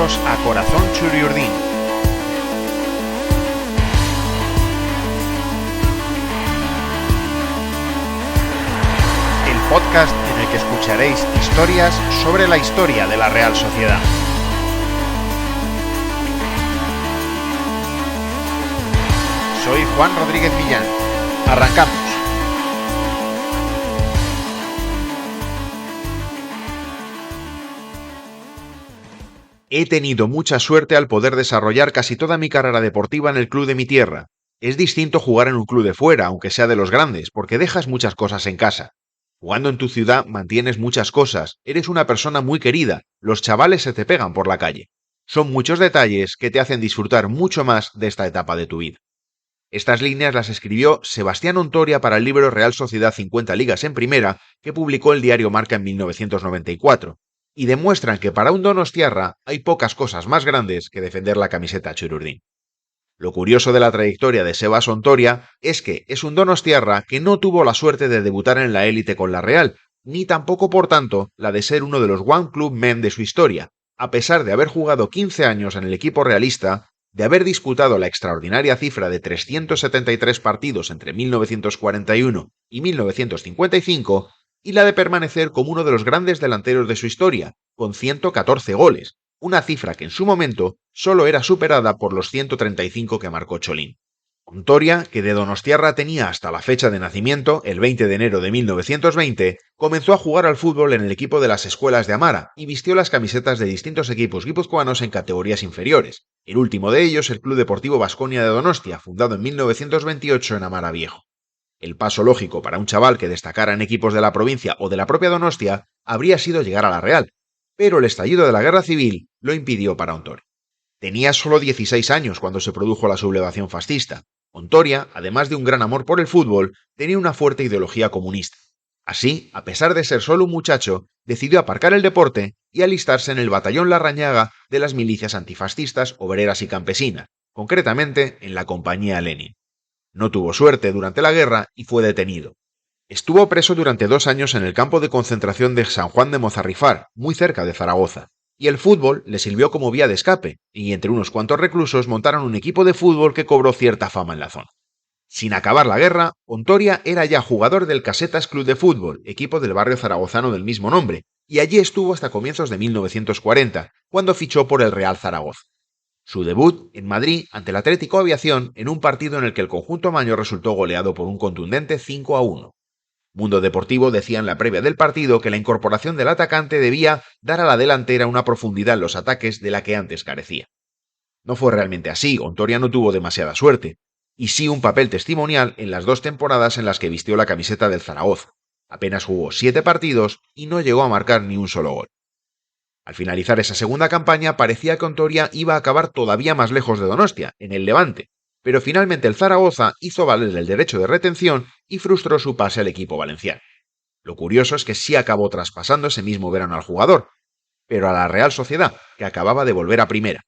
Bienvenidos a Corazón Txuri-Urdin. El podcast en el que escucharéis historias sobre la historia de la Real Sociedad. Soy Juan Rodríguez Millán. Arrancamos. He tenido mucha suerte al poder desarrollar casi toda mi carrera deportiva en el club de mi tierra. Es distinto jugar en un club de fuera, aunque sea de los grandes, porque dejas muchas cosas en casa. Jugando en tu ciudad mantienes muchas cosas, eres una persona muy querida, los chavales se te pegan por la calle. Son muchos detalles que te hacen disfrutar mucho más de esta etapa de tu vida. Estas líneas las escribió Sebastián Ontoria para el libro Real Sociedad 50 Ligas en Primera, que publicó el diario Marca en 1994. Y demuestran que para un donostiarra hay pocas cosas más grandes que defender la camiseta Txuri-Urdin. Lo curioso de la trayectoria de Sebas Ontoria es que es un donostiarra que no tuvo la suerte de debutar en la élite con la Real, ni tampoco, por tanto, la de ser uno de los One Club Men de su historia, a pesar de haber jugado 15 años en el equipo realista, de haber disputado la extraordinaria cifra de 373 partidos entre 1941 y 1955, y la de permanecer como uno de los grandes delanteros de su historia, con 114 goles, una cifra que en su momento solo era superada por los 135 que marcó Cholín. Ontoria, que de donostiarra tenía hasta la fecha de nacimiento, el 20 de enero de 1920, comenzó a jugar al fútbol en el equipo de las escuelas de Amara y vistió las camisetas de distintos equipos guipuzcoanos en categorías inferiores, el último de ellos el Club Deportivo Baskonia de Donostia, fundado en 1928 en Amara Viejo. El paso lógico para un chaval que destacara en equipos de la provincia o de la propia Donostia habría sido llegar a la Real, pero el estallido de la Guerra Civil lo impidió para Ontoria. Tenía solo 16 años cuando se produjo la sublevación fascista. Ontoria, además de un gran amor por el fútbol, tenía una fuerte ideología comunista. Así, a pesar de ser solo un muchacho, decidió aparcar el deporte y alistarse en el batallón Larrañaga de las milicias antifascistas, obreras y campesinas, concretamente en la Compañía Lenin. No tuvo suerte durante la guerra y fue detenido. Estuvo preso durante 2 años en el campo de concentración de San Juan de Mozarrifar, muy cerca de Zaragoza, y el fútbol le sirvió como vía de escape, y entre unos cuantos reclusos montaron un equipo de fútbol que cobró cierta fama en la zona. Sin acabar la guerra, Ontoria era ya jugador del Casetas Club de Fútbol, equipo del barrio zaragozano del mismo nombre, y allí estuvo hasta comienzos de 1940, cuando fichó por el Real Zaragoza. Su debut en Madrid ante el Atlético Aviación en un partido en el que el conjunto maño resultó goleado por un contundente 5-1. Mundo Deportivo decía en la previa del partido que la incorporación del atacante debía dar a la delantera una profundidad en los ataques de la que antes carecía. No fue realmente así, Ontoria no tuvo demasiada suerte, y sí un papel testimonial en las 2 temporadas en las que vistió la camiseta del Zaragoza. Apenas jugó 7 partidos y no llegó a marcar ni un solo gol. Al finalizar esa segunda campaña parecía que Ontoria iba a acabar todavía más lejos de Donostia, en el Levante, pero finalmente el Zaragoza hizo valer el derecho de retención y frustró su pase al equipo valenciano. Lo curioso es que sí acabó traspasando ese mismo verano al jugador, pero a la Real Sociedad, que acababa de volver a primera.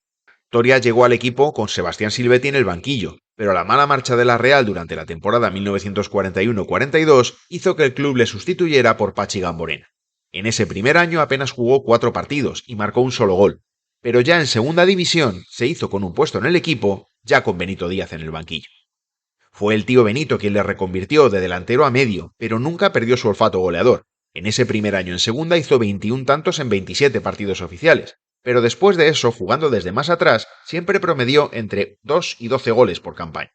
Ontoria llegó al equipo con Sebastián Silvetti en el banquillo, pero la mala marcha de la Real durante la temporada 1941-42 hizo que el club le sustituyera por Pachi Gamborena. En ese primer año apenas jugó 4 partidos y marcó un solo gol, pero ya en segunda división se hizo con un puesto en el equipo, ya con Benito Díaz en el banquillo. Fue el tío Benito quien le reconvirtió de delantero a medio, pero nunca perdió su olfato goleador. En ese primer año en segunda hizo 21 tantos en 27 partidos oficiales, pero después de eso, jugando desde más atrás, siempre promedió entre 2 y 12 goles por campaña.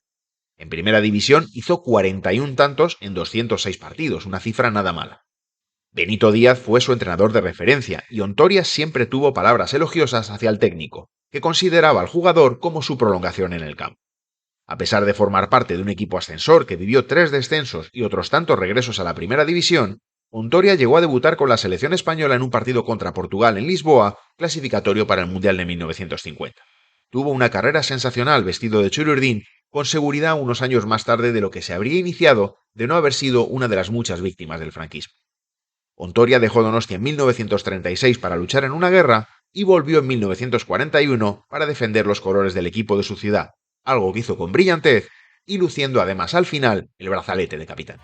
En primera división hizo 41 tantos en 206 partidos, una cifra nada mala. Benito Díaz fue su entrenador de referencia y Ontoria siempre tuvo palabras elogiosas hacia el técnico, que consideraba al jugador como su prolongación en el campo. A pesar de formar parte de un equipo ascensor que vivió 3 descensos y otros tantos regresos a la primera división, Ontoria llegó a debutar con la selección española en un partido contra Portugal en Lisboa, clasificatorio para el Mundial de 1950. Tuvo una carrera sensacional vestido de Txuri-Urdin, con seguridad unos años más tarde de lo que se habría iniciado de no haber sido una de las muchas víctimas del franquismo. Ontoria dejó Donostia en 1936 para luchar en una guerra y volvió en 1941 para defender los colores del equipo de su ciudad, algo que hizo con brillantez y luciendo además al final el brazalete de capitán.